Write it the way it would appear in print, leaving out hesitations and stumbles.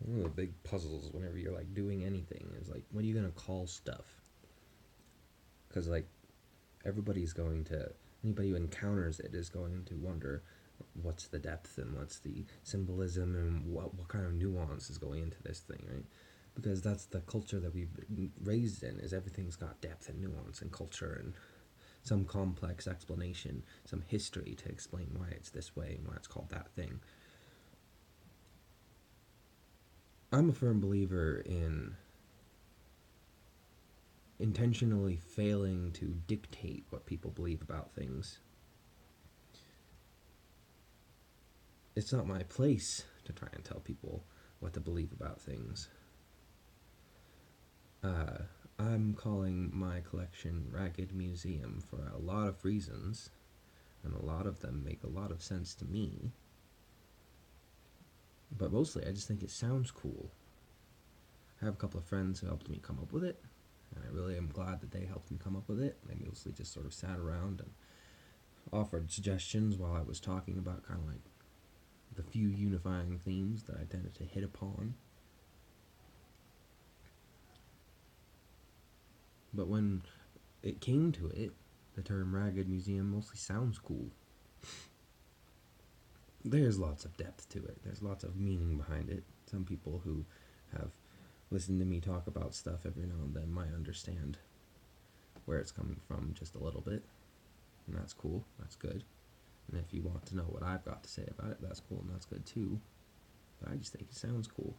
one of the big puzzles whenever you're like doing anything is like, what are you gonna call stuff? Because like everybody's going to, anybody who encounters it is going to wonder what's the depth and what's the symbolism and what kind of nuance is going into this thing, right? Because that's the culture that we've been raised in, is everything's got depth and nuance and culture and some complex explanation, some history to explain why it's this way and why it's called that thing. I'm a firm believer in intentionally failing to dictate what people believe about things. It's not my place to try and tell people what to believe about things. Uh, I'm calling my collection Ragged Museum for a lot of reasons, and a lot of them make a lot of sense to me. But mostly, I just think it sounds cool. I have a couple of friends who helped me come up with it, and I really am glad that they helped me come up with it. They mostly just sort of sat around and offered suggestions while I was talking about kind of like the few unifying themes that I tended to hit upon. But when it came to it, the term Ragged Museum mostly sounds cool. There's lots of depth to it, there's lots of meaning behind it. Some people who have listened to me talk about stuff every now and then might understand where it's coming from just a little bit, and that's cool, that's good. And if you want to know what I've got to say about it, that's cool and that's good too. But I just think it sounds cool.